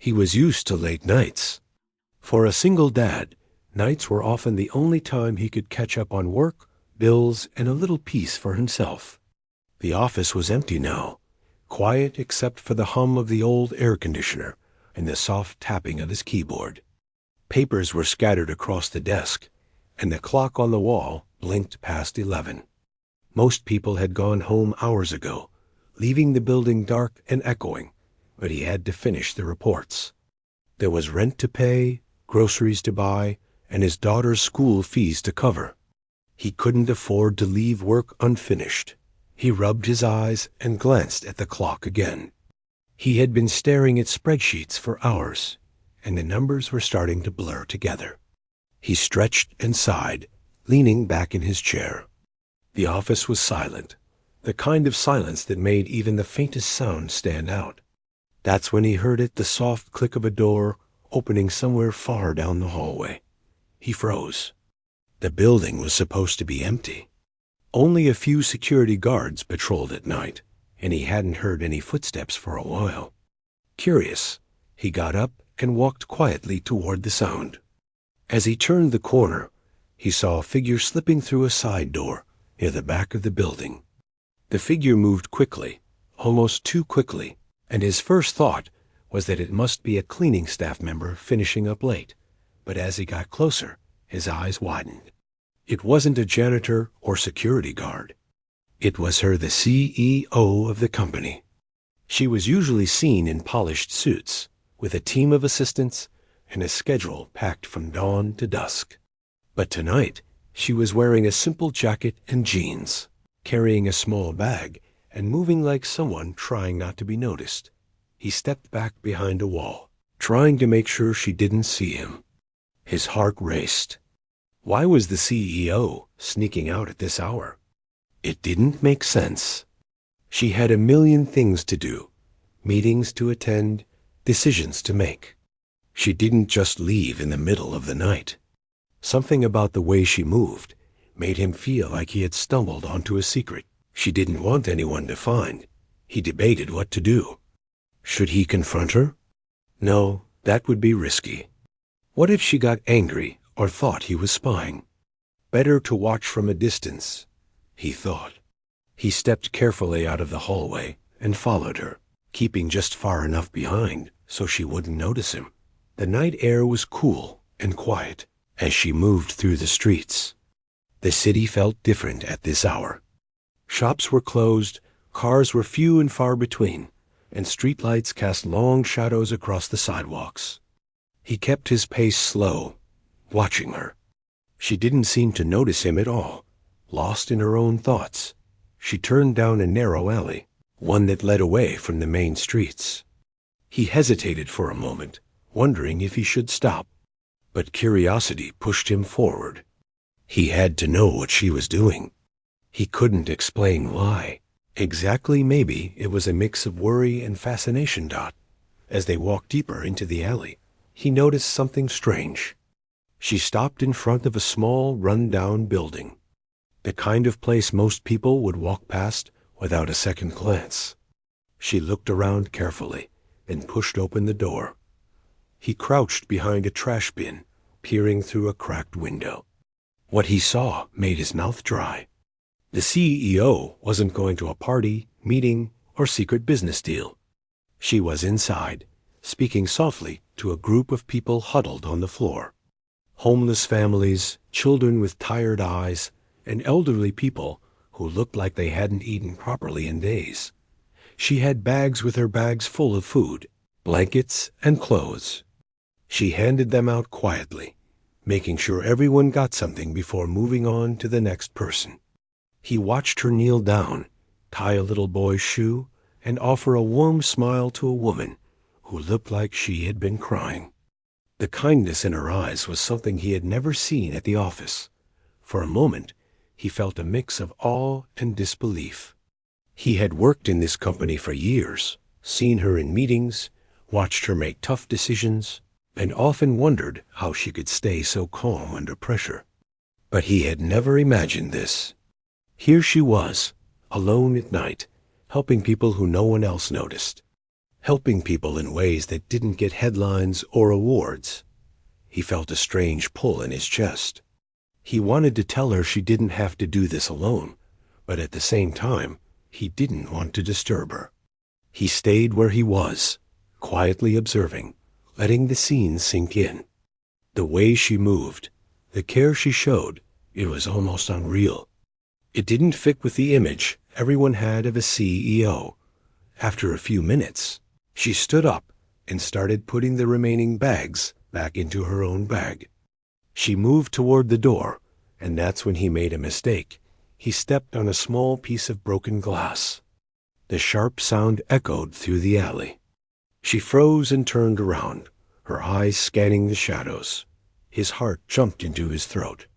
He was used to late nights. For a single dad, nights were often the only time he could catch up on work, bills, and a little peace for himself. The office was empty now, quiet except for the hum of the old air conditioner and the soft tapping of his keyboard. Papers were scattered across the desk, and the clock on the wall blinked past 11. Most people had gone home hours ago, leaving the building dark and echoing, but he had to finish the reports. There was rent to pay, groceries to buy, and his daughter's school fees to cover. He couldn't afford to leave work unfinished. He rubbed his eyes and glanced at the clock again. He had been staring at spreadsheets for hours, and the numbers were starting to blur together. He stretched and sighed, leaning back in his chair. The office was silent, the kind of silence that made even the faintest sound stand out. That's when he heard the soft click of a door opening somewhere far down the hallway. He froze. The building was supposed to be empty. Only a few security guards patrolled at night, and he hadn't heard any footsteps for a while. Curious, he got up and walked quietly toward the sound. As he turned the corner, he saw a figure slipping through a side door near the back of the building. The figure moved quickly, almost too quickly, and his first thought was that it must be a cleaning staff member finishing up late. But as he got closer, his eyes widened. It wasn't a janitor or security guard. It was her, the CEO of the company. She was usually seen in polished suits, with a team of assistants and a schedule packed from dawn to dusk. But tonight, she was wearing a simple jacket and jeans, carrying a small bag, and moving like someone trying not to be noticed. He stepped back behind a wall, trying to make sure she didn't see him. His heart raced. Why was the CEO sneaking out at this hour? It didn't make sense. She had a million things to do, meetings to attend, decisions to make. She didn't just leave in the middle of the night. Something about the way she moved made him feel like he had stumbled onto a secret she didn't want anyone to find. He debated what to do. Should he confront her? No, that would be risky. What if she got angry or thought he was spying? Better to watch from a distance, he thought. He stepped carefully out of the hallway and followed her, keeping just far enough behind so she wouldn't notice him. The night air was cool and quiet as she moved through the streets. The city felt different at this hour. Shops were closed, cars were few and far between, and streetlights cast long shadows across the sidewalks. He kept his pace slow, watching her. She didn't seem to notice him at all, lost in her own thoughts. She turned down a narrow alley, one that led away from the main streets. He hesitated for a moment, wondering if he should stop, but curiosity pushed him forward. He had to know what she was doing. He couldn't explain why. Exactly, maybe it was a mix of worry and fascination. As they walked deeper into the alley, he noticed something strange. She stopped in front of a small, run-down building, the kind of place most people would walk past without a second glance. She looked around carefully and pushed open the door. He crouched behind a trash bin, peering through a cracked window. What he saw made his mouth dry. The CEO wasn't going to a party, meeting, or secret business deal. She was inside, speaking softly to a group of people huddled on the floor. Homeless families, children with tired eyes, and elderly people who looked like they hadn't eaten properly in days. She had bags with her bags full of food, blankets, and clothes. She handed them out quietly, making sure everyone got something before moving on to the next person. He watched her kneel down, tie a little boy's shoe, and offer a warm smile to a woman who looked like she had been crying. The kindness in her eyes was something he had never seen at the office. For a moment, he felt a mix of awe and disbelief. He had worked in this company for years, seen her in meetings, watched her make tough decisions, and often wondered how she could stay so calm under pressure. But he had never imagined this. Here she was, alone at night, helping people who no one else noticed. helping people in ways that didn't get headlines or awards. He felt a strange pull in his chest. He wanted to tell her she didn't have to do this alone, but at the same time, he didn't want to disturb her. He stayed where he was, quietly observing, letting the scene sink in. The way she moved, the care she showed, it was almost unreal. It didn't fit with the image everyone had of a CEO. After a few minutes, she stood up and started putting the remaining bags back into her own bag. She moved toward the door, and that's when he made a mistake. He stepped on a small piece of broken glass. The sharp sound echoed through the alley. She froze and turned around, her eyes scanning the shadows. His heart jumped into his throat.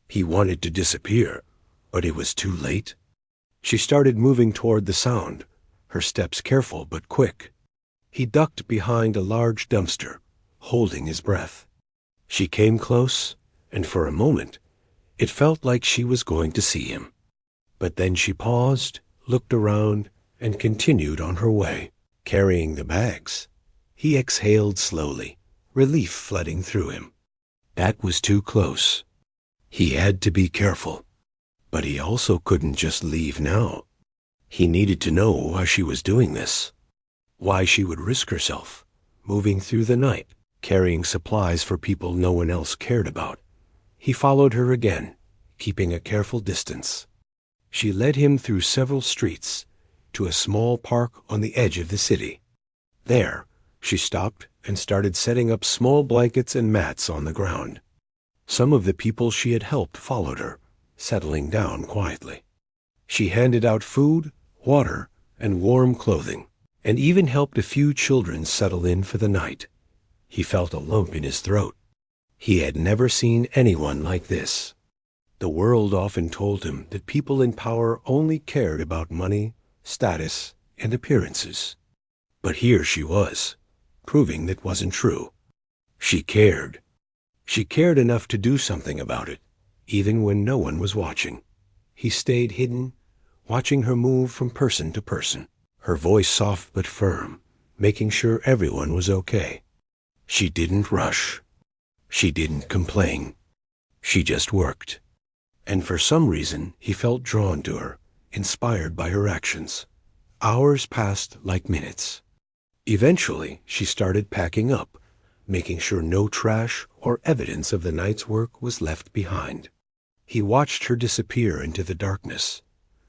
He wanted to disappear, but it was too late. She started moving toward the sound, her steps careful but quick. He ducked behind a large dumpster, holding his breath. She came close, and for a moment, it felt like she was going to see him. But then she paused, looked around, and continued on her way, carrying the bags. He exhaled slowly, relief flooding through him. That was too close. He had to be careful. But he also couldn't just leave now. He needed to know why she was doing this, why she would risk herself, moving through the night, carrying supplies for people no one else cared about. He followed her again, keeping a careful distance. She led him through several streets to a small park on the edge of the city. There, she stopped and started setting up small blankets and mats on the ground. Some of the people she had helped followed her, settling down quietly. She handed out food, water, and warm clothing, and even helped a few children settle in for the night. He felt a lump in his throat. He had never seen anyone like this. The world often told him that people in power only cared about money, status, and appearances. But here she was, proving that wasn't true. She cared. She cared enough to do something about it, even when no one was watching. He stayed hidden, watching her move from person to person, her voice soft but firm, making sure everyone was okay. She didn't rush. She didn't complain. She just worked. And for some reason, he felt drawn to her, inspired by her actions. Hours passed like minutes. Eventually, she started packing up, making sure no trash or evidence of the night's work was left behind. He watched her disappear into the darkness,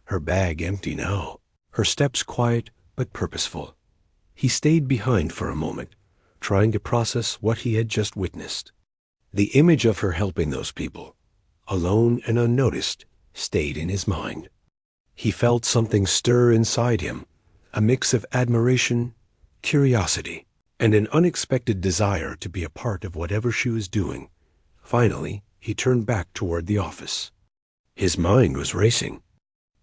her bag empty now, her steps quiet but purposeful. He stayed behind for a moment, trying to process what he had just witnessed. The image of her helping those people, alone and unnoticed, stayed in his mind. He felt something stir inside him, a mix of admiration, curiosity, and an unexpected desire to be a part of whatever she was doing. Finally, he turned back toward the office. His mind was racing.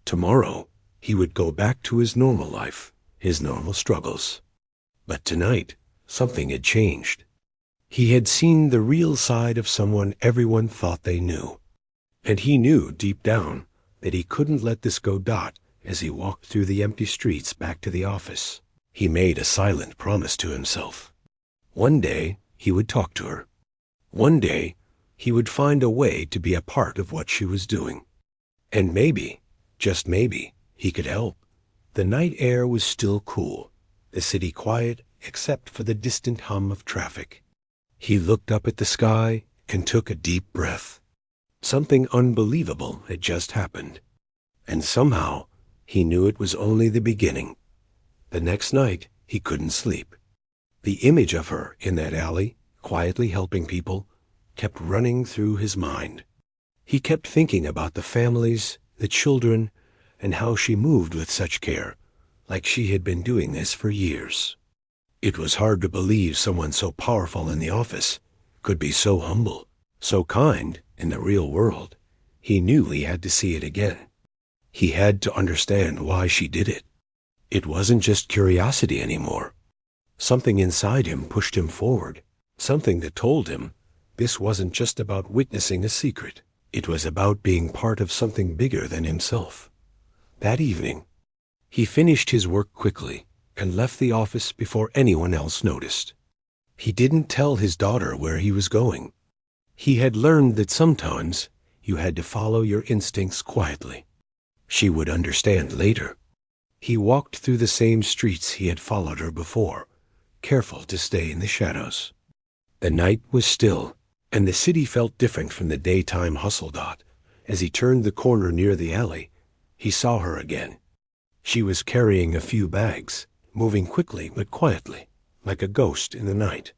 Tomorrow, he would go back to his normal life, his normal struggles. But tonight, something had changed. He had seen the real side of someone everyone thought they knew. And he knew deep down that he couldn't let this go. As he walked through the empty streets back to the office, he made a silent promise to himself. One day, he would talk to her. One day, he would find a way to be a part of what she was doing. And maybe, just maybe, he could help. The night air was still cool, the city quiet except for the distant hum of traffic. He looked up at the sky and took a deep breath. Something unbelievable had just happened. And somehow, he knew it was only the beginning. The next night, he couldn't sleep. The image of her in that alley, quietly helping people, kept running through his mind. He kept thinking about the families, the children, and how she moved with such care, like she had been doing this for years. It was hard to believe someone so powerful in the office could be so humble, so kind in the real world. He knew he had to see it again. He had to understand why she did it. It wasn't just curiosity anymore. Something inside him pushed him forward, something that told him this wasn't just about witnessing a secret. It was about being part of something bigger than himself. That evening, he finished his work quickly, and left the office before anyone else noticed. He didn't tell his daughter where he was going. He had learned that sometimes you had to follow your instincts quietly. She would understand later. He walked through the same streets he had followed her before, careful to stay in the shadows. The night was still, and the city felt different from the daytime hustle dot. As he turned the corner near the alley, he saw her again. She was carrying a few bags, moving quickly but quietly, like a ghost in the night.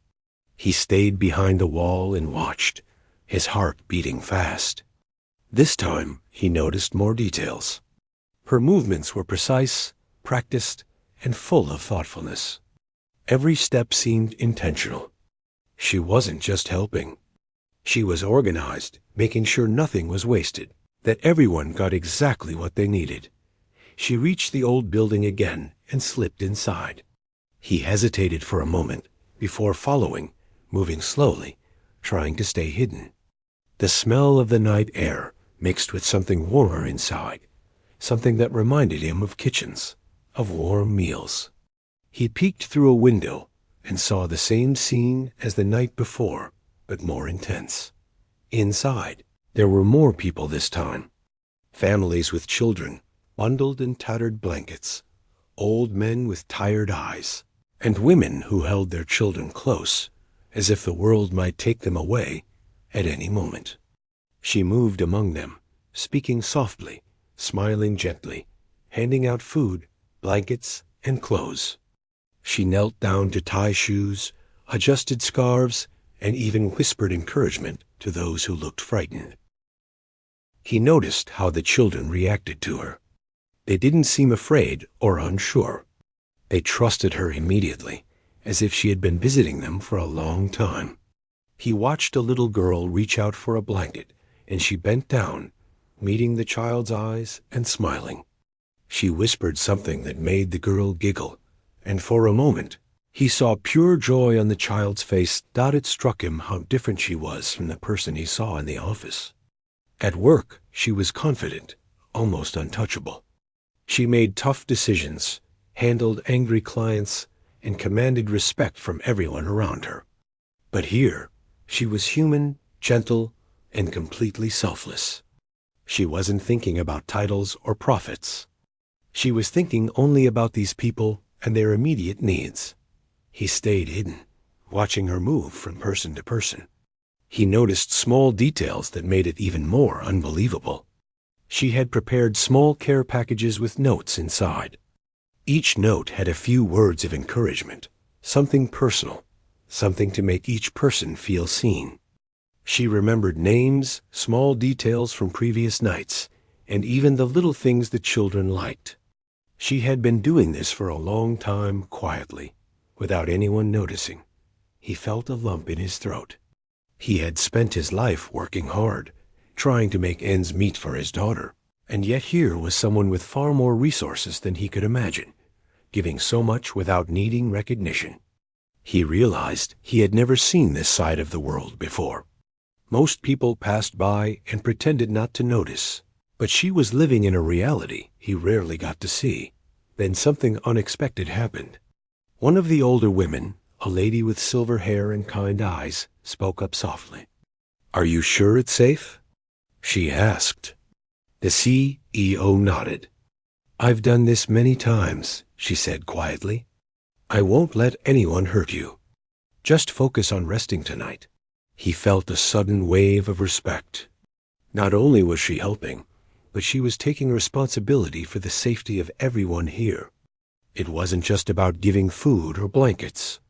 He stayed behind the wall and watched, his heart beating fast. This time, he noticed more details. Her movements were precise, practiced, and full of thoughtfulness. Every step seemed intentional. She wasn't just helping. She was organized, making sure nothing was wasted, that everyone got exactly what they needed. She reached the old building again and slipped inside. He hesitated for a moment before following, moving slowly, trying to stay hidden. The smell of the night air mixed with something warmer inside, something that reminded him of kitchens, of warm meals. He peeked through a window and saw the same scene as the night before, but more intense. Inside, there were more people this time. Families with children, bundled in tattered blankets, old men with tired eyes, and women who held their children close, as if the world might take them away at any moment. She moved among them, speaking softly, smiling gently, handing out food, blankets, and clothes. She knelt down to tie shoes, adjusted scarves, and even whispered encouragement to those who looked frightened. He noticed how the children reacted to her. They didn't seem afraid or unsure. They trusted her immediately, as if she had been visiting them for a long time. He watched a little girl reach out for a blanket, and she bent down, meeting the child's eyes and smiling. She whispered something that made the girl giggle, and for a moment, he saw pure joy on the child's face. It struck him how different she was from the person he saw in the office. At work, she was confident, almost untouchable. She made tough decisions, handled angry clients, and commanded respect from everyone around her. But here, she was human, gentle, and completely selfless. She wasn't thinking about titles or profits. She was thinking only about these people and their immediate needs. He stayed hidden, watching her move from person to person. He noticed small details that made it even more unbelievable. She had prepared small care packages with notes inside. Each note had a few words of encouragement, something personal, something to make each person feel seen. She remembered names, small details from previous nights, and even the little things the children liked. She had been doing this for a long time quietly, without anyone noticing. He felt a lump in his throat. He had spent his life working hard, trying to make ends meet for his daughter, and yet here was someone with far more resources than he could imagine, giving so much without needing recognition. He realized he had never seen this side of the world before. Most people passed by and pretended not to notice, but she was living in a reality he rarely got to see. Then something unexpected happened. One of the older women, a lady with silver hair and kind eyes, spoke up softly. "Are you sure it's safe?" she asked. The CEO nodded. "I've done this many times," she said quietly. "I won't let anyone hurt you. Just focus on resting tonight." He felt a sudden wave of respect. Not only was she helping, but she was taking responsibility for the safety of everyone here. It wasn't just about giving food or blankets.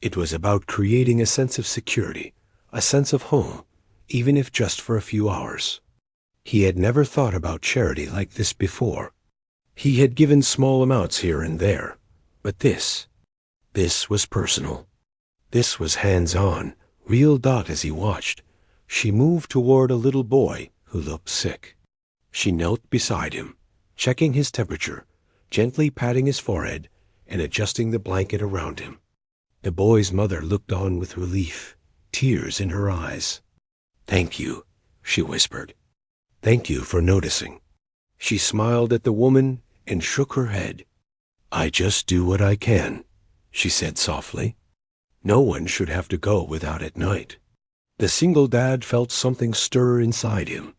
It was about creating a sense of security, a sense of home, even if just for a few hours. He had never thought about charity like this before. He had given small amounts here and there, but this was personal. This was hands-on, real. As he watched, she moved toward a little boy who looked sick. She knelt beside him, checking his temperature, gently patting his forehead and adjusting the blanket around him. The boy's mother looked on with relief, tears in her eyes. "Thank you," she whispered. "Thank you for noticing." She smiled at the woman and shook her head. "I just do what I can," she said softly. "No one should have to go without at night." The single dad felt something stir inside him.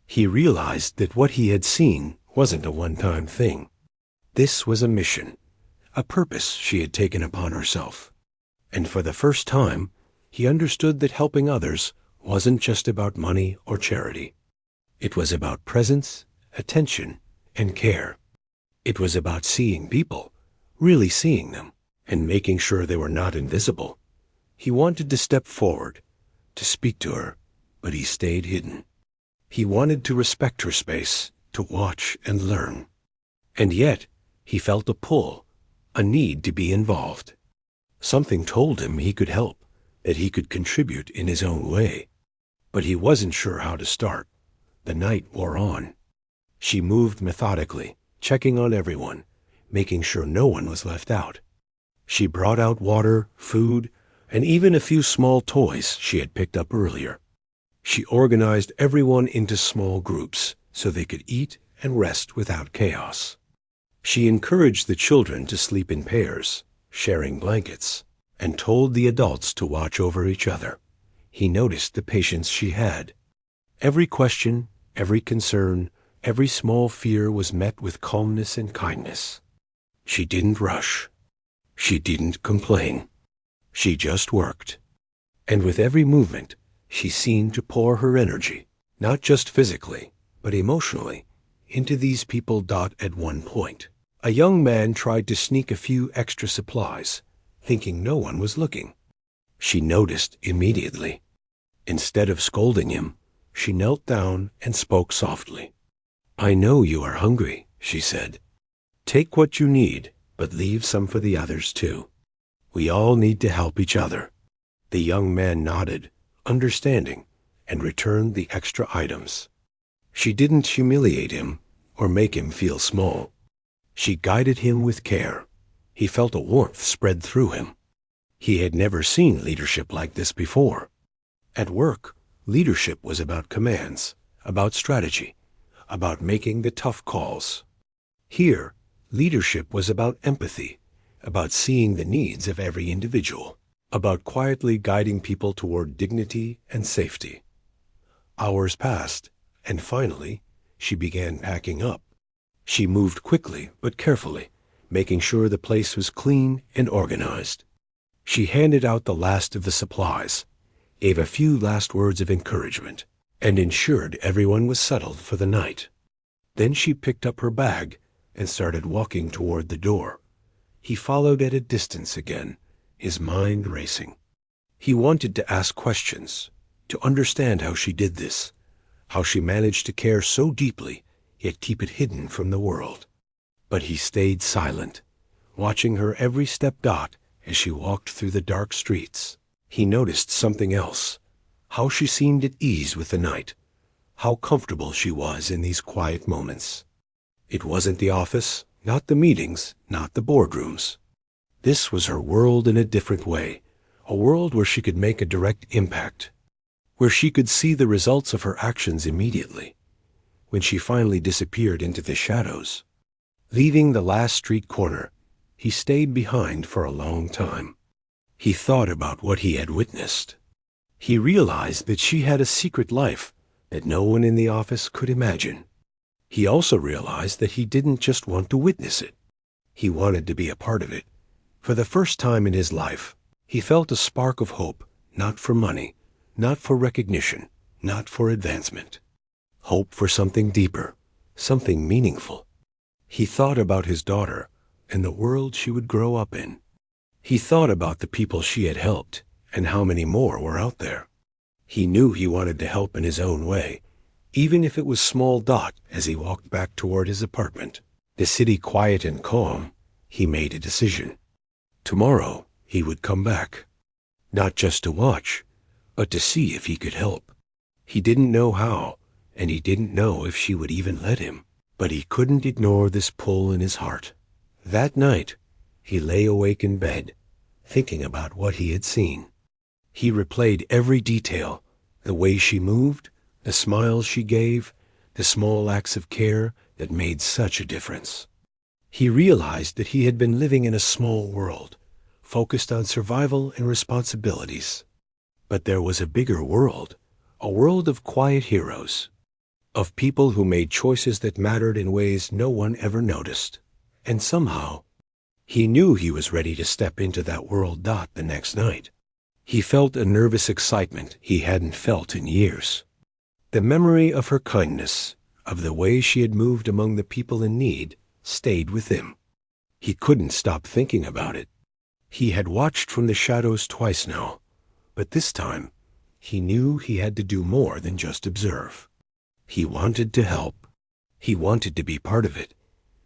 He realized that what he had seen wasn't a one-time thing. This was a mission, a purpose she had taken upon herself. And for the first time, he understood that helping others wasn't just about money or charity. It was about presence, attention, and care. It was about seeing people, really seeing them, and making sure they were not invisible. He wanted to step forward, to speak to her, but he stayed hidden. He wanted to respect her space, to watch and learn. And yet, he felt a pull, a need to be involved. Something told him he could help, that he could contribute in his own way. But he wasn't sure how to start. The night wore on. She moved methodically, checking on everyone, making sure no one was left out. She brought out water, food, and even a few small toys she had picked up earlier. She organized everyone into small groups so they could eat and rest without chaos. She encouraged the children to sleep in pairs, sharing blankets, and told the adults to watch over each other. He noticed the patience she had. Every question, every concern, every small fear was met with calmness and kindness. She didn't rush. She didn't complain. She just worked. And with every movement, she seemed to pour her energy, not just physically, but emotionally, into these people. At one point, a young man tried to sneak a few extra supplies, thinking no one was looking. She noticed immediately. Instead of scolding him, she knelt down and spoke softly. "I know you are hungry," she said. "Take what you need, but leave some for the others too. We all need to help each other." The young man nodded, understanding, and returned the extra items. She didn't humiliate him or make him feel small. She guided him with care. He felt a warmth spread through him. He had never seen leadership like this before. At work, leadership was about commands, about strategy, about making the tough calls. Here, leadership was about empathy, about seeing the needs of every individual, about quietly guiding people toward dignity and safety. Hours passed, and finally, she began packing up. She moved quickly but carefully, making sure the place was clean and organized. She handed out the last of the supplies, gave a few last words of encouragement, and ensured everyone was settled for the night. Then she picked up her bag and started walking toward the door. He followed at a distance again, his mind racing. He wanted to ask questions, to understand how she did this, how she managed to care so deeply, yet keep it hidden from the world. But he stayed silent, watching her every step. As she walked through the dark streets, he noticed something else, how she seemed at ease with the night, how comfortable she was in these quiet moments. It wasn't the office, not the meetings, not the boardrooms. This was her world in a different way, a world where she could make a direct impact, where she could see the results of her actions immediately. When she finally disappeared into the shadows, leaving the last street corner, he stayed behind for a long time. He thought about what he had witnessed. He realized that she had a secret life that no one in the office could imagine. He also realized that he didn't just want to witness it. He wanted to be a part of it. For the first time in his life, he felt a spark of hope, not for money, not for recognition, not for advancement. Hope for something deeper, something meaningful. He thought about his daughter and the world she would grow up in. He thought about the people she had helped and how many more were out there. He knew he wanted to help in his own way, even if it was small. As he walked back toward his apartment, the city quiet and calm, he made a decision. Tomorrow he would come back, not just to watch, but to see if he could help. He didn't know how, and he didn't know if she would even let him, but he couldn't ignore this pull in his heart. That night, he lay awake in bed, thinking about what he had seen. He replayed every detail, the way she moved, the smiles she gave, the small acts of care that made such a difference. He realized that he had been living in a small world, focused on survival and responsibilities. But there was a bigger world, a world of quiet heroes, of people who made choices that mattered in ways no one ever noticed. And somehow, he knew he was ready to step into that world. The next night, he felt a nervous excitement he hadn't felt in years. The memory of her kindness, of the way she had moved among the people in need, stayed with him. He couldn't stop thinking about it. He had watched from the shadows twice now, but this time, he knew he had to do more than just observe. He wanted to help. He wanted to be part of it.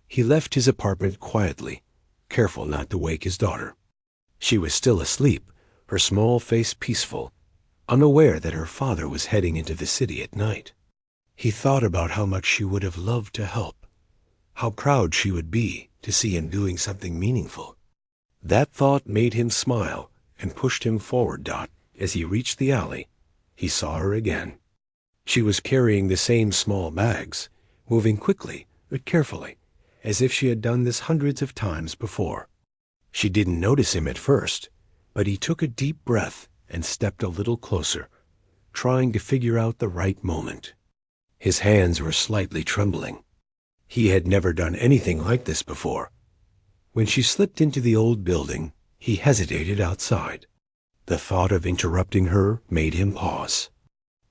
He left his apartment quietly, careful not to wake his daughter. She was still asleep, her small face peaceful, unaware that her father was heading into the city at night. He thought about how much she would have loved to help, how proud she would be to see him doing something meaningful. That thought made him smile and pushed him forward. As he reached the alley, he saw her again. She was carrying the same small bags, moving quickly but carefully, as if she had done this hundreds of times before. She didn't notice him at first, but he took a deep breath and stepped a little closer, trying to figure out the right moment. His hands were slightly trembling. He had never done anything like this before. When she slipped into the old building, he hesitated outside. The thought of interrupting her made him pause.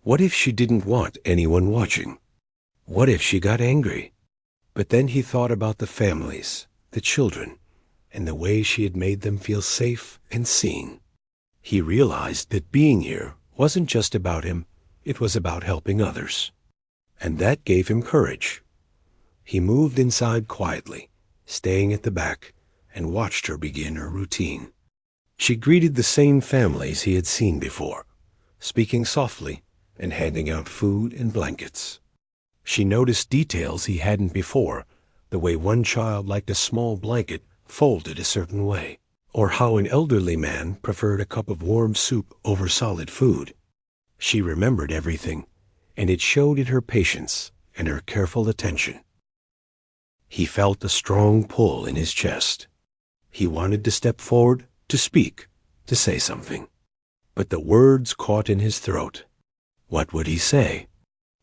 What if she didn't want anyone watching? What if she got angry? But then he thought about the families, the children, and the way she had made them feel safe and seen. He realized that being here wasn't just about him, it was about helping others. And that gave him courage. He moved inside quietly, staying at the back, and watched her begin her routine. She greeted the same families he had seen before, speaking softly and handing out food and blankets. She noticed details he hadn't before, the way one child liked a small blanket folded a certain way, or how an elderly man preferred a cup of warm soup over solid food. She remembered everything, and it showed in her patience and her careful attention. He felt a strong pull in his chest. He wanted to step forward, to speak, to say something. But the words caught in his throat. What would he say?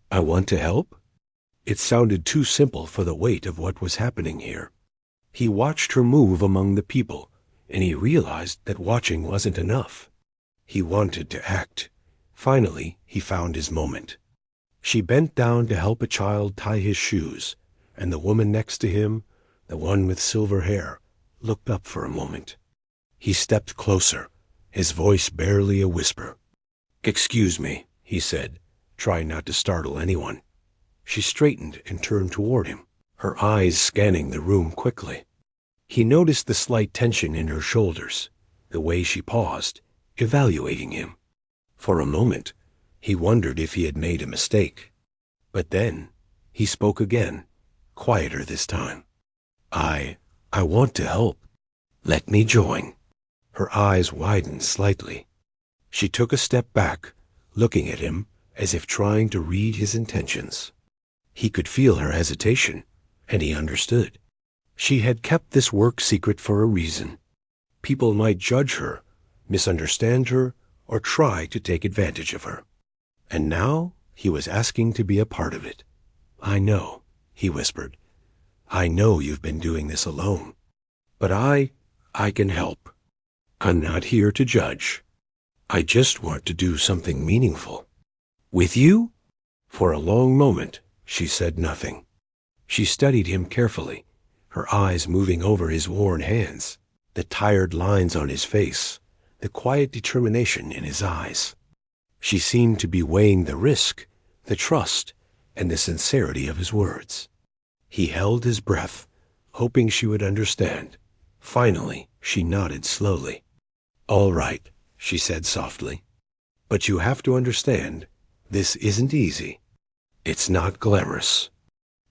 I want to help? It sounded too simple for the weight of what was happening here. He watched her move among the people, and he realized that watching wasn't enough. He wanted to act. Finally, he found his moment. She bent down to help a child tie his shoes, and the woman next to him, the one with silver hair, looked up for a moment. He stepped closer, his voice barely a whisper. Excuse me, he said, trying not to startle anyone. She straightened and turned toward him, her eyes scanning the room quickly. He noticed the slight tension in her shoulders, the way she paused, evaluating him. For a moment, he wondered if he had made a mistake. But then, he spoke again, quieter this time. I want to help. Let me join. Her eyes widened slightly. She took a step back, looking at him as if trying to read his intentions. He could feel her hesitation, and he understood. She had kept this work secret for a reason. People might judge her, misunderstand her, or try to take advantage of her. And now he was asking to be a part of it. I know, he whispered. I know you've been doing this alone. But I can help. I'm not here to judge. I just want to do something meaningful. With you? For a long moment, she said nothing. She studied him carefully, her eyes moving over his worn hands, the tired lines on his face, the quiet determination in his eyes. She seemed to be weighing the risk, the trust, and the sincerity of his words. He held his breath, hoping she would understand. Finally, she nodded slowly. All right, she said softly. But you have to understand, this isn't easy. It's not glamorous.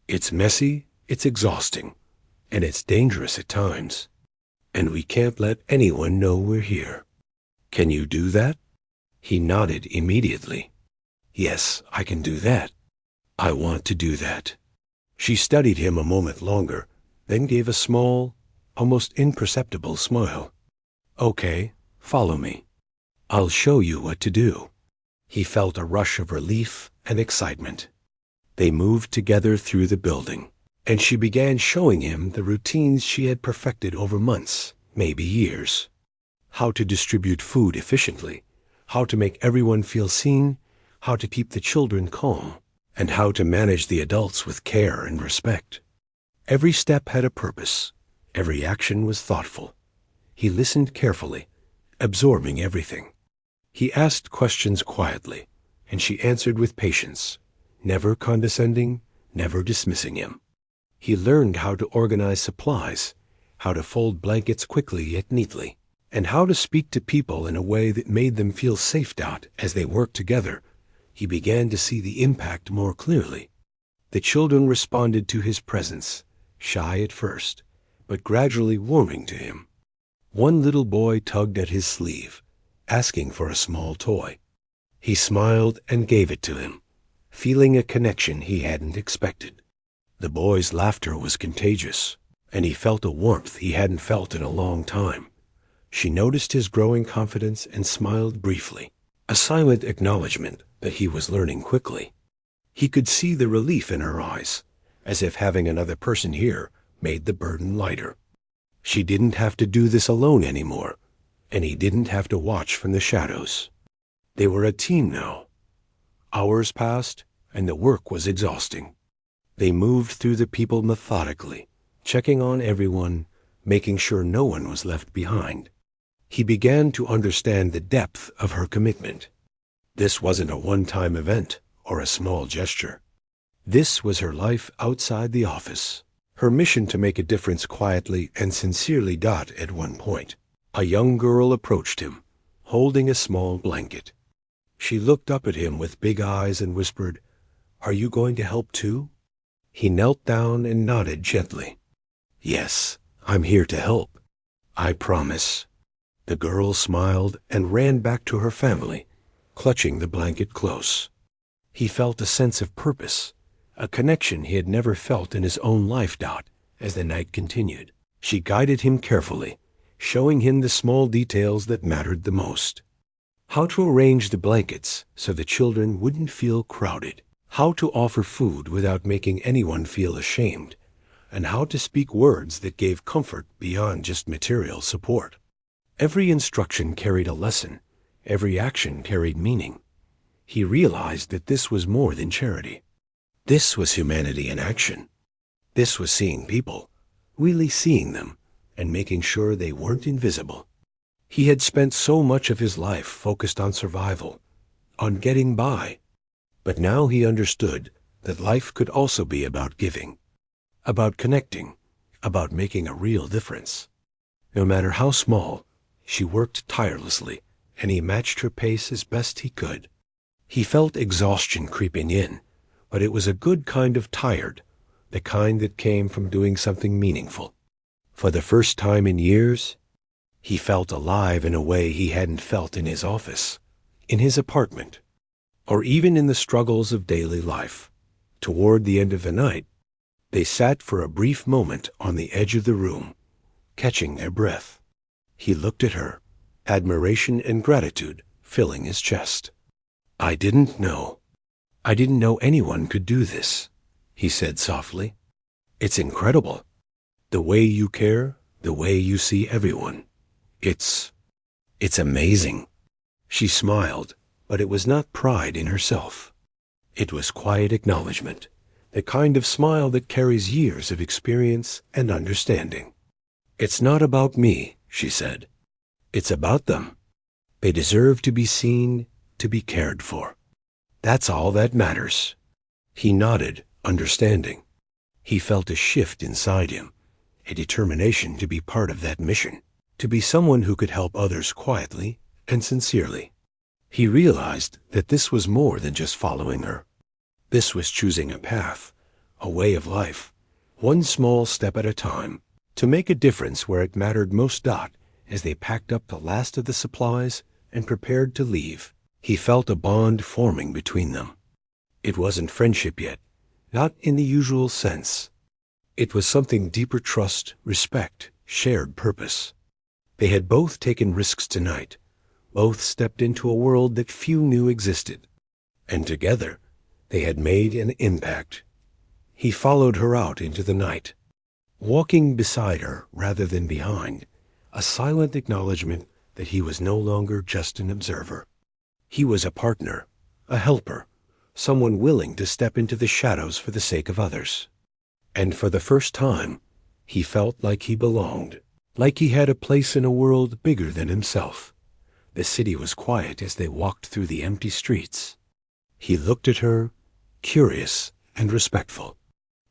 It's messy, it's exhausting, and it's dangerous at times. And we can't let anyone know we're here. Can you do that? He nodded immediately. Yes, I can do that. I want to do that. She studied him a moment longer, then gave a small, almost imperceptible smile. "Okay, follow me. I'll show you what to do." He felt a rush of relief and excitement. They moved together through the building, and she began showing him the routines she had perfected over months, maybe years. How to distribute food efficiently, how to make everyone feel seen, how to keep the children calm, and how to manage the adults with care and respect. Every step had a purpose. Every action was thoughtful. He listened carefully, absorbing everything. He asked questions quietly, and she answered with patience, never condescending, never dismissing him. He learned how to organize supplies, how to fold blankets quickly yet neatly, and how to speak to people in a way that made them feel safe. As they worked together, he began to see the impact more clearly. The children responded to his presence, shy at first, but gradually warming to him. One little boy tugged at his sleeve, asking for a small toy. He smiled and gave it to him, feeling a connection he hadn't expected. The boy's laughter was contagious, and he felt a warmth he hadn't felt in a long time. She noticed his growing confidence and smiled briefly, a silent acknowledgement that he was learning quickly. He could see the relief in her eyes, as if having another person here made the burden lighter. She didn't have to do this alone anymore, and he didn't have to watch from the shadows. They were a team now. Hours passed, and the work was exhausting. They moved through the people methodically, checking on everyone, making sure no one was left behind. He began to understand the depth of her commitment. This wasn't a one-time event or a small gesture. This was her life outside the office, her mission to make a difference quietly and sincerely. At one point, a young girl approached him, holding a small blanket. She looked up at him with big eyes and whispered, "Are you going to help too?" He knelt down and nodded gently. "Yes, I'm here to help. I promise." The girl smiled and ran back to her family, clutching the blanket close. He felt a sense of purpose, a connection he had never felt in his own life. As the night continued, she guided him carefully, showing him the small details that mattered the most. How to arrange the blankets so the children wouldn't feel crowded, how to offer food without making anyone feel ashamed, and how to speak words that gave comfort beyond just material support. Every instruction carried a lesson. Every action carried meaning. He realized that this was more than charity. This was humanity in action. This was seeing people, really seeing them, and making sure they weren't invisible. He had spent so much of his life focused on survival, on getting by. But now he understood that life could also be about giving, about connecting, about making a real difference. No matter how small, she worked tirelessly, and he matched her pace as best he could. He felt exhaustion creeping in, but it was a good kind of tired, the kind that came from doing something meaningful. For the first time in years, he felt alive in a way he hadn't felt in his office, in his apartment, or even in the struggles of daily life. Toward the end of the night, they sat for a brief moment on the edge of the room, catching their breath. He looked at her, admiration and gratitude filling his chest. I didn't know anyone could do this," he said softly. "It's incredible. The way you care, the way you see everyone. It's amazing." She smiled, but it was not pride in herself. It was quiet acknowledgement, the kind of smile that carries years of experience and understanding. "It's not about me," she said. "It's about them. They deserve to be seen, to be cared for. That's all that matters." He nodded, understanding. He felt a shift inside him, a determination to be part of that mission, to be someone who could help others quietly and sincerely. He realized that this was more than just following her. This was choosing a path, a way of life, one small step at a time, to make a difference where it mattered most. As they packed up the last of the supplies and prepared to leave, he felt a bond forming between them. It wasn't friendship yet, not in the usual sense. It was something deeper: trust, respect, shared purpose. They had both taken risks tonight, both stepped into a world that few knew existed, and together they had made an impact. He followed her out into the night, walking beside her rather than behind, a silent acknowledgement that he was no longer just an observer. He was a partner, a helper, someone willing to step into the shadows for the sake of others. And for the first time, he felt like he belonged, like he had a place in a world bigger than himself. The city was quiet as they walked through the empty streets. He looked at her, curious and respectful.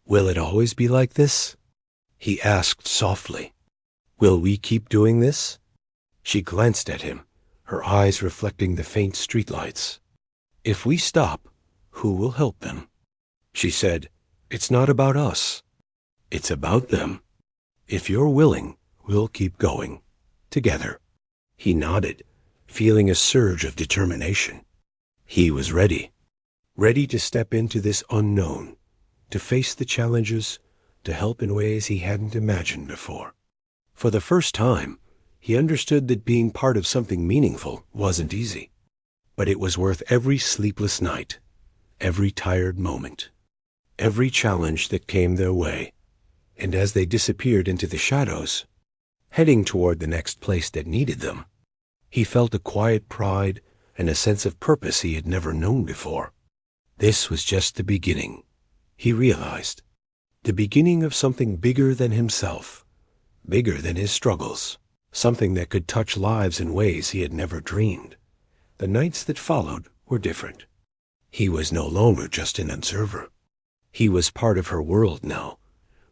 "Will it always be like this?" he asked softly. "Will we keep doing this?" She glanced at him, her eyes reflecting the faint streetlights. "If we stop, who will help them?" She said, "It's not about us. It's about them. If you're willing, we'll keep going. Together." He nodded, feeling a surge of determination. He was ready. Ready to step into this unknown, to face the challenges, to help in ways he hadn't imagined before. For the first time, he understood that being part of something meaningful wasn't easy. But it was worth every sleepless night, every tired moment, every challenge that came their way. And as they disappeared into the shadows, heading toward the next place that needed them, he felt a quiet pride and a sense of purpose he had never known before. This was just the beginning, he realized. The beginning of something bigger than himself, bigger than his struggles, something that could touch lives in ways he had never dreamed. The nights that followed were different. He was no longer just an observer. He was part of her world now,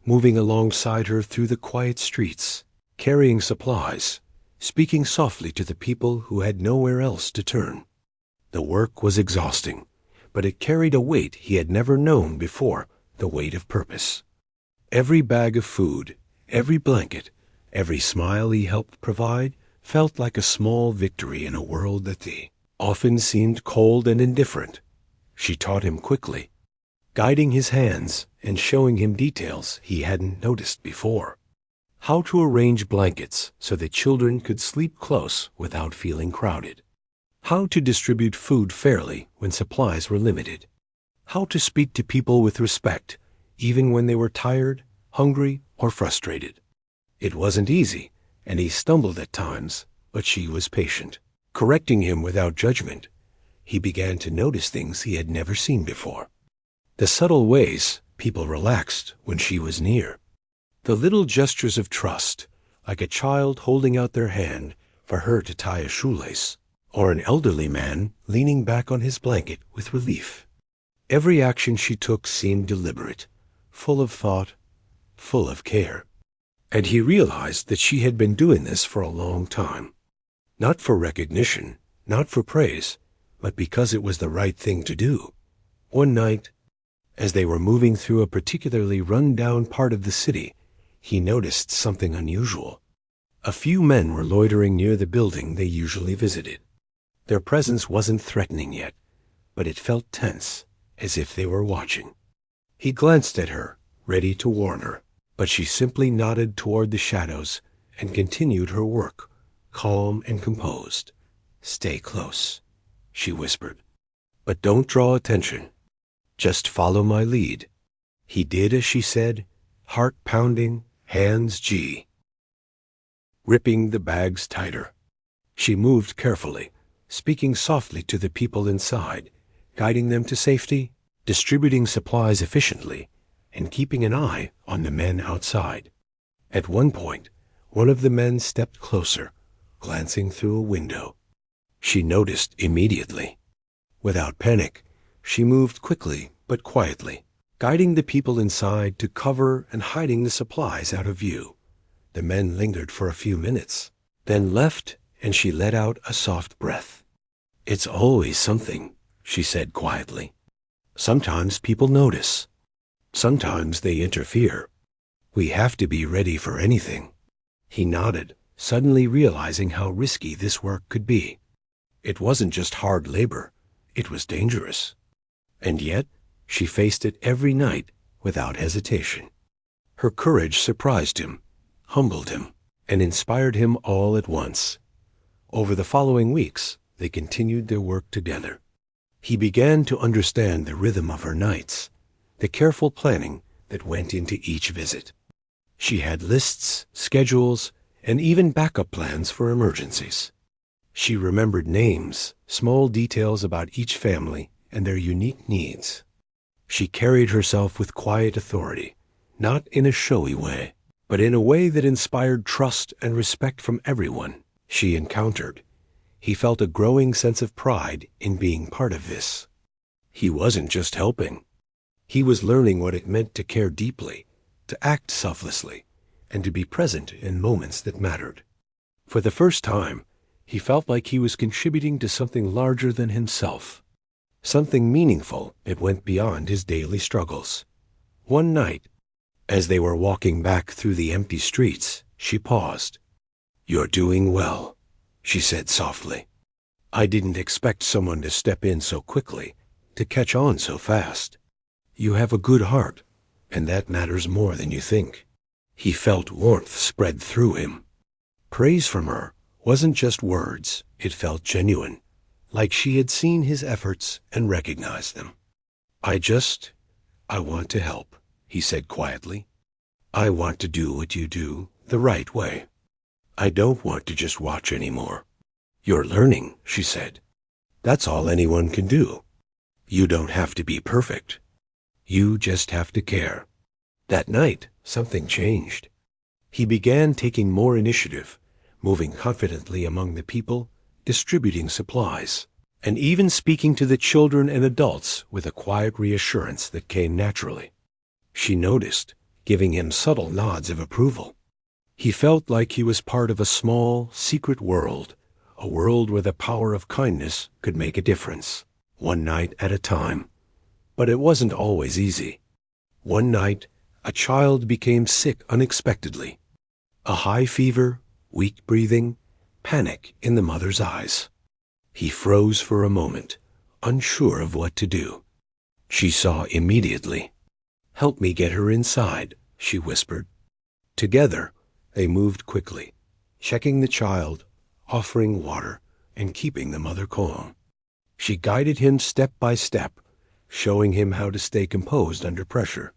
moving alongside her through the quiet streets, carrying supplies, speaking softly to the people who had nowhere else to turn. The work was exhausting, but it carried a weight he had never known before, the weight of purpose. Every bag of food, every blanket, every smile he helped provide felt like a small victory in a world that often seemed cold and indifferent. She taught him quickly, guiding his hands and showing him details he hadn't noticed before. How to arrange blankets so that children could sleep close without feeling crowded. How to distribute food fairly when supplies were limited. How to speak to people with respect, even when they were tired, hungry, or frustrated. It wasn't easy, and he stumbled at times, but she was patient, correcting him without judgment. He began to notice things he had never seen before. The subtle ways people relaxed when she was near. The little gestures of trust, like a child holding out their hand for her to tie a shoelace, or an elderly man leaning back on his blanket with relief. Every action she took seemed deliberate, full of thought, full of care. And he realized that she had been doing this for a long time. Not for recognition, not for praise, but because it was the right thing to do. One night, as they were moving through a particularly run-down part of the city, he noticed something unusual. A few men were loitering near the building they usually visited. Their presence wasn't threatening yet, but it felt tense, as if they were watching. He glanced at her, ready to warn her, but she simply nodded toward the shadows and continued her work, calm and composed. "Stay close," she whispered. "But don't draw attention. Just follow my lead." He did as she said, heart pounding, hands gripping the bags tighter. She moved carefully, speaking softly to the people inside, guiding them to safety, distributing supplies efficiently, and keeping an eye on the men outside. At one point, one of the men stepped closer, glancing through a window. She noticed immediately. Without panic, she moved quickly but quietly, guiding the people inside to cover and hiding the supplies out of view. The men lingered for a few minutes, then left, and she let out a soft breath. "It's always something," she said quietly. "Sometimes people notice. Sometimes they interfere. We have to be ready for anything." He nodded, suddenly realizing how risky this work could be. It wasn't just hard labor, it was dangerous. And yet, she faced it every night without hesitation. Her courage surprised him, humbled him, and inspired him all at once. Over the following weeks, they continued their work together. He began to understand the rhythm of her nights, the careful planning that went into each visit. She had lists, schedules, and even backup plans for emergencies. She remembered names, small details about each family and their unique needs. She carried herself with quiet authority, not in a showy way, but in a way that inspired trust and respect from everyone she encountered. He felt a growing sense of pride in being part of this. He wasn't just helping. He was learning what it meant to care deeply, to act selflessly, and to be present in moments that mattered. For the first time, he felt like he was contributing to something larger than himself, something meaningful that went beyond his daily struggles. One night, as they were walking back through the empty streets, she paused. "You're doing well," she said softly. "I didn't expect someone to step in so quickly, to catch on so fast. You have a good heart, and that matters more than you think." He felt warmth spread through him. Praise from her wasn't just words, it felt genuine, like she had seen his efforts and recognized them. I want to help," he said quietly. "I want to do what you do the right way. I don't want to just watch anymore." "You're learning," she said. "That's all anyone can do. You don't have to be perfect. You just have to care." That night, something changed. He began taking more initiative, moving confidently among the people, distributing supplies, and even speaking to the children and adults with a quiet reassurance that came naturally. She noticed, giving him subtle nods of approval. He felt like he was part of a small, secret world, a world where the power of kindness could make a difference, one night at a time. But it wasn't always easy. One night, a child became sick unexpectedly. A high fever, weak breathing, panic in the mother's eyes. He froze for a moment, unsure of what to do. She saw immediately. "Help me get her inside," she whispered. Together, they moved quickly, checking the child, offering water, and keeping the mother calm. She guided him step by step, showing him how to stay composed under pressure.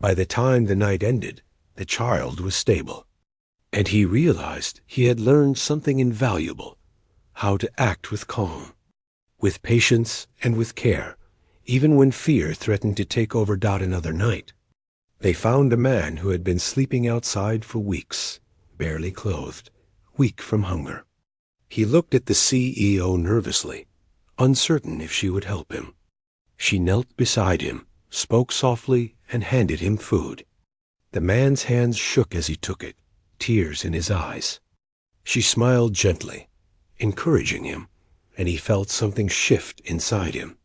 By the time the night ended, the child was stable, and he realized he had learned something invaluable: how to act with calm, with patience, and with care, even when fear threatened to take over another night. They found a man who had been sleeping outside for weeks, barely clothed, weak from hunger. He looked at the CEO nervously, uncertain if she would help him. She knelt beside him, spoke softly, and handed him food. The man's hands shook as he took it, tears in his eyes. She smiled gently, encouraging him, and he felt something shift inside him.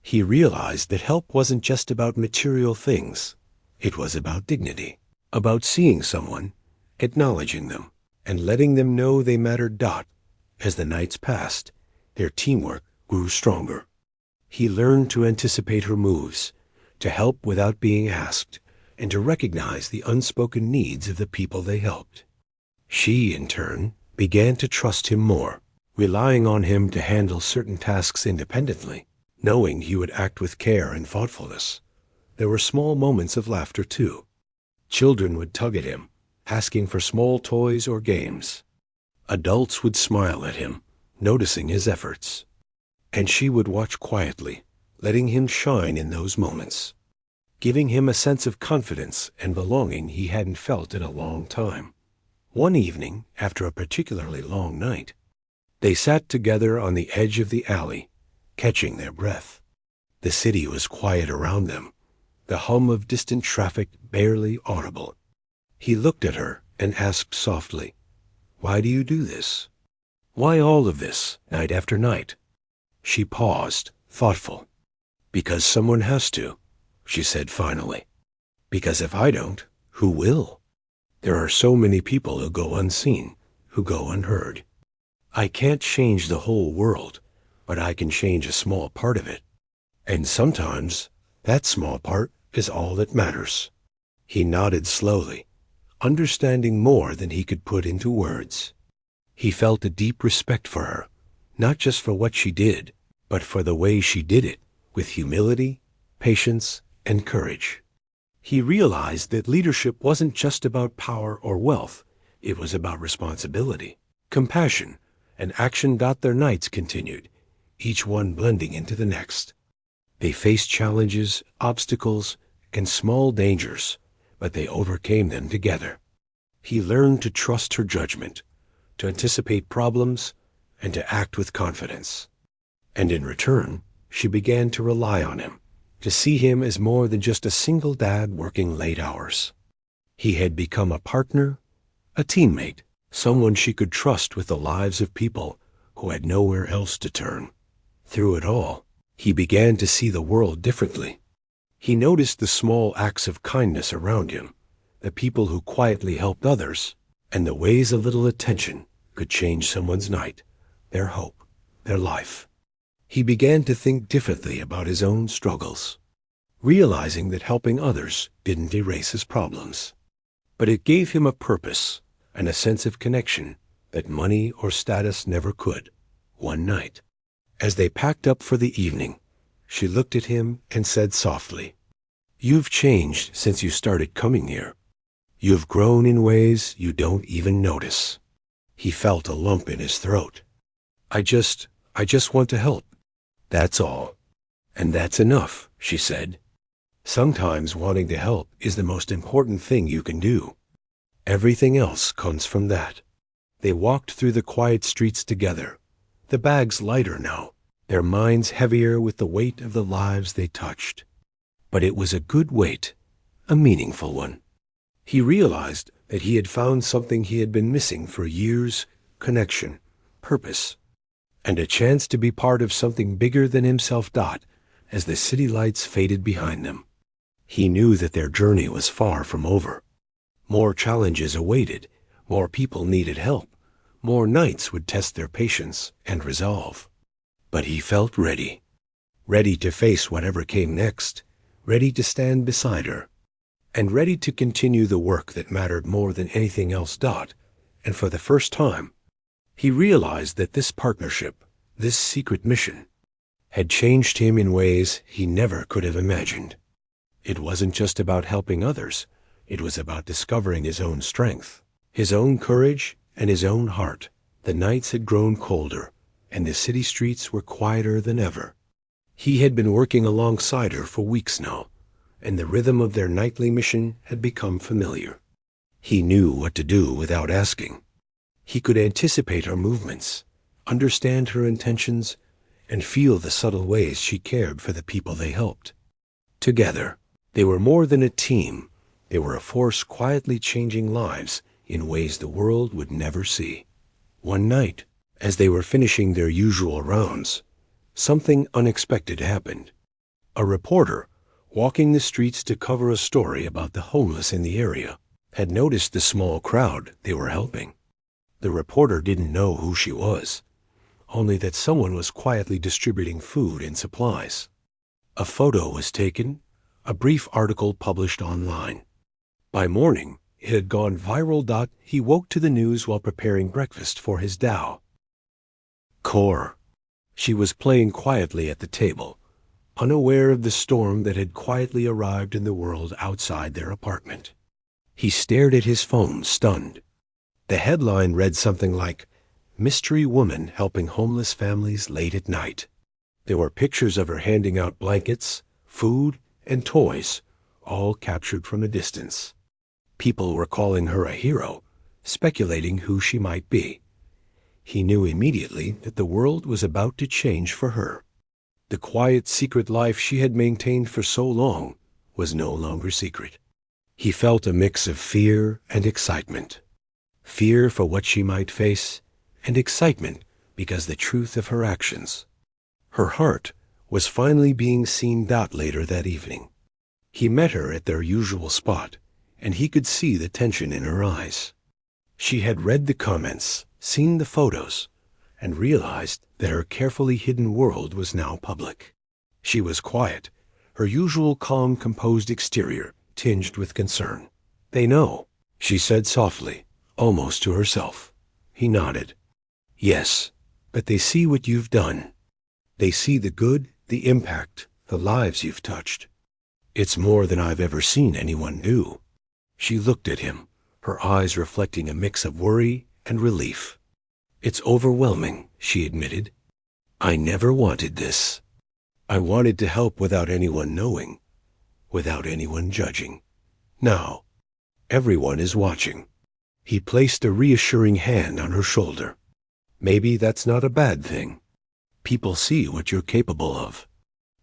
He realized that help wasn't just about material things. It was about dignity, about seeing someone, acknowledging them, and letting them know they mattered. As the nights passed, their teamwork grew stronger. He learned to anticipate her moves, to help without being asked, and to recognize the unspoken needs of the people they helped. She, in turn, began to trust him more, relying on him to handle certain tasks independently, knowing he would act with care and thoughtfulness. There were small moments of laughter, too. Children would tug at him, asking for small toys or games. Adults would smile at him, noticing his efforts. And she would watch quietly, letting him shine in those moments, giving him a sense of confidence and belonging he hadn't felt in a long time. One evening, after a particularly long night, they sat together on the edge of the alley, catching their breath. The city was quiet around them, the hum of distant traffic barely audible. He looked at her and asked softly, "Why do you do this? Why all of this, night after night?" She paused, thoughtful. "Because someone has to," she said finally. "Because if I don't, who will? There are so many people who go unseen, who go unheard. I can't change the whole world, but I can change a small part of it. And sometimes that small part is all that matters." He nodded slowly, understanding more than he could put into words. He felt a deep respect for her, not just for what she did, but for the way she did it, with humility, patience, and courage. He realized that leadership wasn't just about power or wealth, it was about responsibility, compassion, and action. Their nights continued, each one blending into the next. They faced challenges, obstacles, and small dangers, but they overcame them together. He learned to trust her judgment, to anticipate problems, and to act with confidence. And in return, she began to rely on him, to see him as more than just a single dad working late hours. He had become a partner, a teammate, someone she could trust with the lives of people who had nowhere else to turn. Through it all, he began to see the world differently. He noticed the small acts of kindness around him, the people who quietly helped others, and the ways a little attention could change someone's night, their hope, their life. He began to think differently about his own struggles, realizing that helping others didn't erase his problems, but it gave him a purpose and a sense of connection that money or status never could. One night, as they packed up for the evening, she looked at him and said softly, "You've changed since you started coming here. You've grown in ways you don't even notice." He felt a lump in his throat. I just want to help. That's all. And that's enough," she said. "Sometimes wanting to help is the most important thing you can do. Everything else comes from that." They walked through the quiet streets together, the bags lighter now, their minds heavier with the weight of the lives they touched. But it was a good weight, a meaningful one. He realized that he had found something he had been missing for years: connection, purpose, and a chance to be part of something bigger than himself. As the city lights faded behind them, he knew that their journey was far from over. More challenges awaited, more people needed help, more nights would test their patience and resolve. But he felt ready, ready to face whatever came next, ready to stand beside her, and ready to continue the work that mattered more than anything else. And for the first time, he realized that this partnership, this secret mission, had changed him in ways he never could have imagined. It wasn't just about helping others, it was about discovering his own strength, his own courage, and his own heart. The nights had grown colder, and the city streets were quieter than ever. He had been working alongside her for weeks now, and the rhythm of their nightly mission had become familiar. He knew what to do without asking. He could anticipate her movements, understand her intentions, and feel the subtle ways she cared for the people they helped. Together, they were more than a team. They were a force quietly changing lives in ways the world would never see. One night, as they were finishing their usual rounds, something unexpected happened. A reporter, walking the streets to cover a story about the homeless in the area, had noticed the small crowd they were helping. The reporter didn't know who she was, only that someone was quietly distributing food and supplies. A photo was taken, a brief article published online. By morning, it had gone viral. He woke to the news while preparing breakfast for his Tao. Core. She was playing quietly at the table, unaware of the storm that had quietly arrived in the world outside their apartment. He stared at his phone, stunned. The headline read something like, "Mystery Woman Helping Homeless Families Late at Night." There were pictures of her handing out blankets, food, and toys, all captured from a distance. People were calling her a hero, speculating who she might be. He knew immediately that the world was about to change for her. The quiet, secret life she had maintained for so long was no longer secret. He felt a mix of fear and excitement. Fear for what she might face, and excitement because the truth of her actions. Her heart was finally being seen. Later that evening, he met her at their usual spot, and he could see the tension in her eyes. She had read the comments, seen the photos, and realized that her carefully hidden world was now public. She was quiet, her usual calm, composed exterior tinged with concern. "They know," she said softly, almost to herself. He nodded. "Yes, but they see what you've done. They see the good, the impact, the lives you've touched. It's more than I've ever seen anyone do." She looked at him, her eyes reflecting a mix of worry and relief. "It's overwhelming," she admitted. "I never wanted this. I wanted to help without anyone knowing, without anyone judging. Now, everyone is watching." He placed a reassuring hand on her shoulder. "Maybe that's not a bad thing. People see what you're capable of.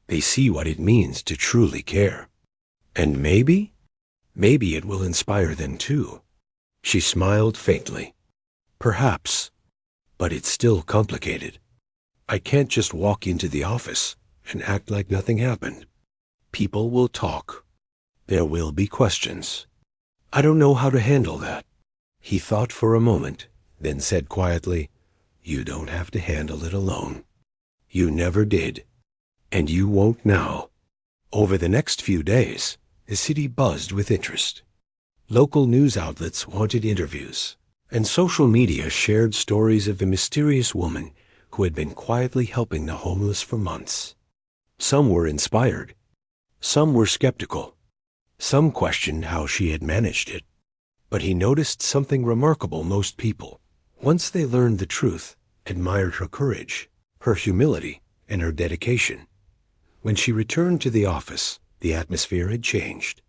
They see what it means to truly care. And maybe it will inspire them too." She smiled faintly. "Perhaps, but it's still complicated. I can't just walk into the office and act like nothing happened. People will talk. There will be questions. I don't know how to handle that." He thought for a moment, then said quietly, "You don't have to handle it alone. You never did, and you won't now." Over the next few days, the city buzzed with interest. Local news outlets wanted interviews, and social media shared stories of the mysterious woman who had been quietly helping the homeless for months. Some were inspired. Some were skeptical. Some questioned how she had managed it. But he noticed something remarkable. Most people, once they learned the truth, admired her courage, her humility, and her dedication. When she returned to the office, the atmosphere had changed.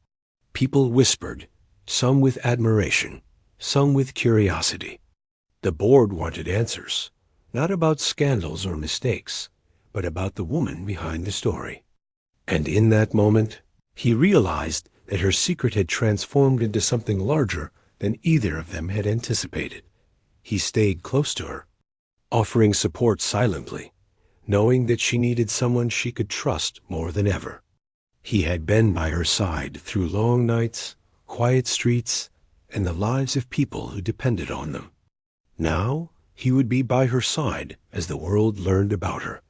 People whispered, some with admiration, some with curiosity. The board wanted answers, not about scandals or mistakes, but about the woman behind the story. And in that moment, he realized that her secret had transformed into something larger than either of them had anticipated. He stayed close to her, offering support silently, knowing that she needed someone she could trust more than ever. He had been by her side through long nights, quiet streets, and the lives of people who depended on them. Now he would be by her side as the world learned about her.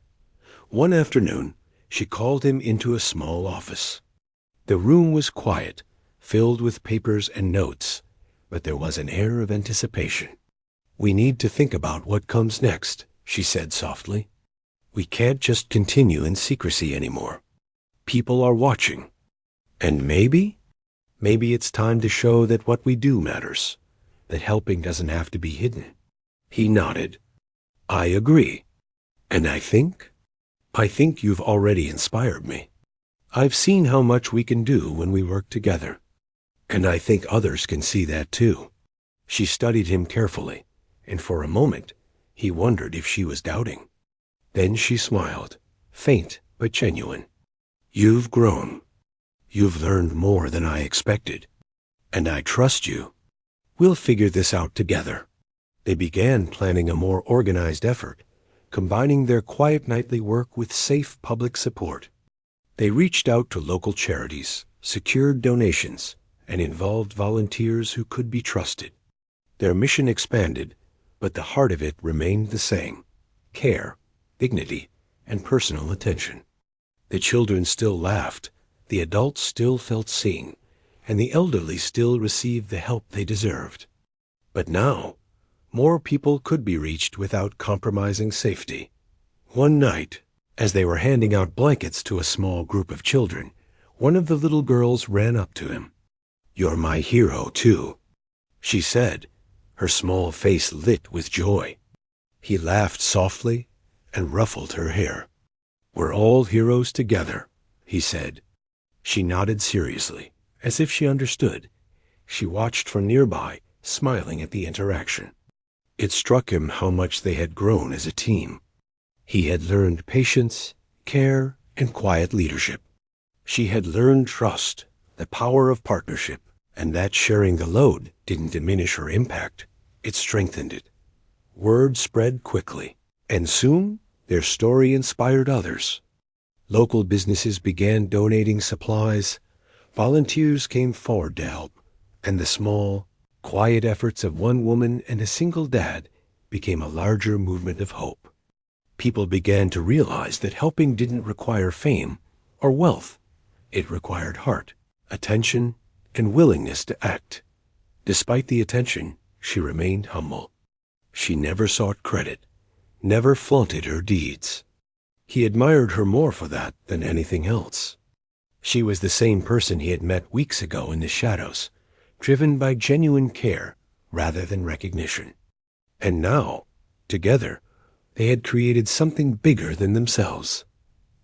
One afternoon, she called him into a small office. The room was quiet, filled with papers and notes, but there was an air of anticipation. "We need to think about what comes next," she said softly. "We can't just continue in secrecy anymore. People are watching. And maybe it's time to show that what we do matters, that helping doesn't have to be hidden." He nodded. "I agree. And I think you've already inspired me. I've seen how much we can do when we work together. And I think others can see that too." She studied him carefully, and for a moment he wondered if she was doubting. Then she smiled, faint but genuine. "You've grown. You've learned more than I expected. And I trust you. We'll figure this out together." They began planning a more organized effort, combining their quiet nightly work with safe public support. They reached out to local charities, secured donations, and involved volunteers who could be trusted. Their mission expanded, but the heart of it remained the same: care, dignity, and personal attention. The children still laughed, the adults still felt seen, and the elderly still received the help they deserved. But now, more people could be reached without compromising safety. One night, as they were handing out blankets to a small group of children, one of the little girls ran up to him. "You're my hero, too," she said, her small face lit with joy. He laughed softly and ruffled her hair. "We're all heroes together," he said. She nodded seriously, as if she understood. She watched from nearby, smiling at the interaction. It struck him how much they had grown as a team. He had learned patience, care, and quiet leadership. She had learned trust, the power of partnership, and that sharing the load didn't diminish her impact. It strengthened it. Word spread quickly, and soon their story inspired others. Local businesses began donating supplies, volunteers came forward to help, and the small, quiet efforts of one woman and a single dad became a larger movement of hope. People began to realize that helping didn't require fame or wealth. It required heart, attention, and willingness to act. Despite the attention, she remained humble. She never sought credit, never flaunted her deeds. He admired her more for that than anything else. She was the same person he had met weeks ago in the shadows, driven by genuine care rather than recognition. And now, together, they had created something bigger than themselves.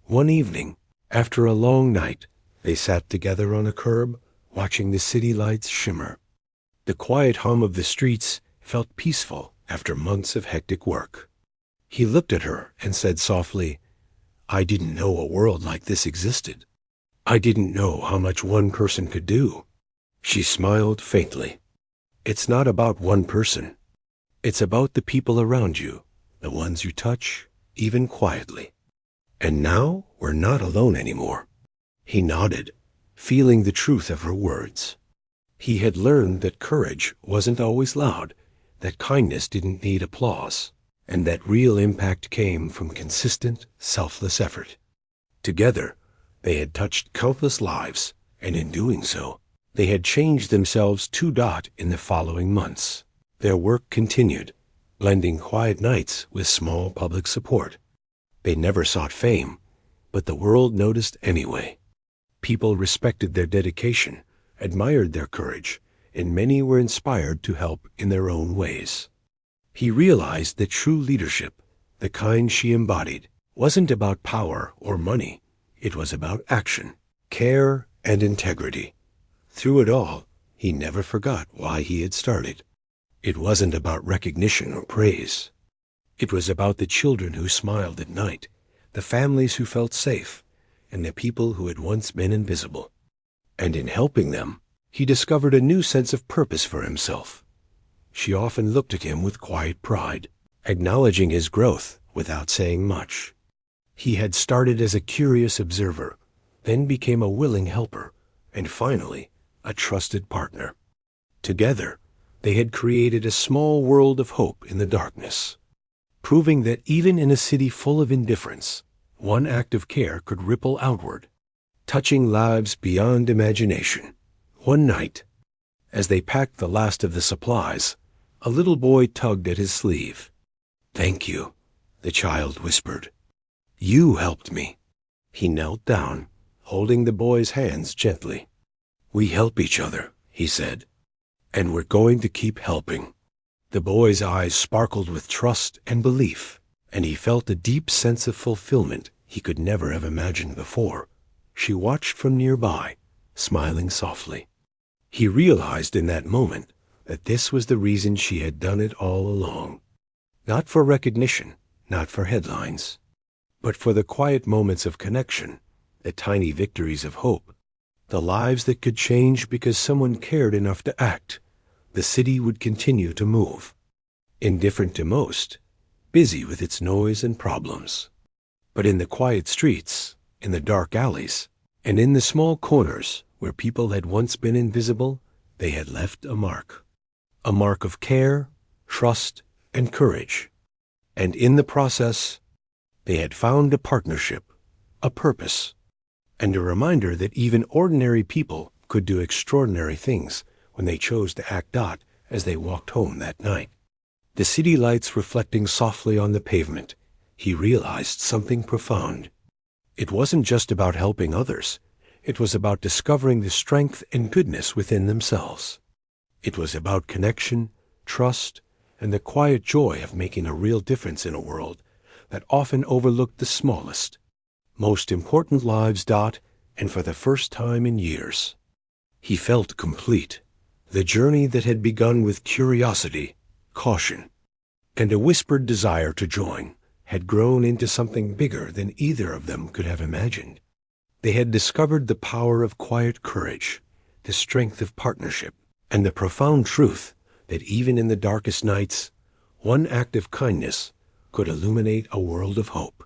One evening, after a long night, they sat together on a curb, watching the city lights shimmer. The quiet hum of the streets felt peaceful after months of hectic work. He looked at her and said softly, "I didn't know a world like this existed. I didn't know how much one person could do." She smiled faintly. "It's not about one person. It's about the people around you, the ones you touch, even quietly. And now we're not alone anymore." He nodded, feeling the truth of her words. He had learned that courage wasn't always loud, that kindness didn't need applause, and that real impact came from consistent, selfless effort. Together, they had touched countless lives, and in doing so, they had changed themselves in the following months. Their work continued, blending quiet nights with small public support. They never sought fame, but the world noticed anyway. People respected their dedication, admired their courage, and many were inspired to help in their own ways. He realized that true leadership, the kind she embodied, wasn't about power or money. It was about action, care, and integrity. Through it all, he never forgot why he had started. It wasn't about recognition or praise. It was about the children who smiled at night, the families who felt safe, and the people who had once been invisible. And in helping them, he discovered a new sense of purpose for himself. She often looked at him with quiet pride, acknowledging his growth without saying much. He had started as a curious observer, then became a willing helper, and finally, a trusted partner. Together, they had created a small world of hope in the darkness, proving that even in a city full of indifference, one act of care could ripple outward, touching lives beyond imagination. One night, as they packed the last of the supplies, a little boy tugged at his sleeve. "Thank you," the child whispered. "You helped me." He knelt down, holding the boy's hands gently. "We help each other," he said, "and we're going to keep helping." The boy's eyes sparkled with trust and belief, and he felt a deep sense of fulfillment he could never have imagined before. She watched from nearby, smiling softly. He realized in that moment that this was the reason she had done it all along. Not for recognition, not for headlines, but for the quiet moments of connection, the tiny victories of hope, the lives that could change because someone cared enough to act. The city would continue to move, indifferent to most, busy with its noise and problems. But in the quiet streets, in the dark alleys, and in the small corners where people had once been invisible, they had left a mark of care, trust, and courage. And in the process, they had found a partnership, a purpose, and a reminder that even ordinary people could do extraordinary things when they chose to act out as they walked home that night. The city lights reflecting softly on the pavement, he realized something profound. It wasn't just about helping others. It was about discovering the strength and goodness within themselves. It was about connection, trust, and the quiet joy of making a real difference in a world that often overlooked the smallest, most important lives. And for the first time in years, he felt complete. The journey that had begun with curiosity, caution, and a whispered desire to join had grown into something bigger than either of them could have imagined. They had discovered the power of quiet courage, the strength of partnership, and the profound truth that even in the darkest nights, one act of kindness could illuminate a world of hope.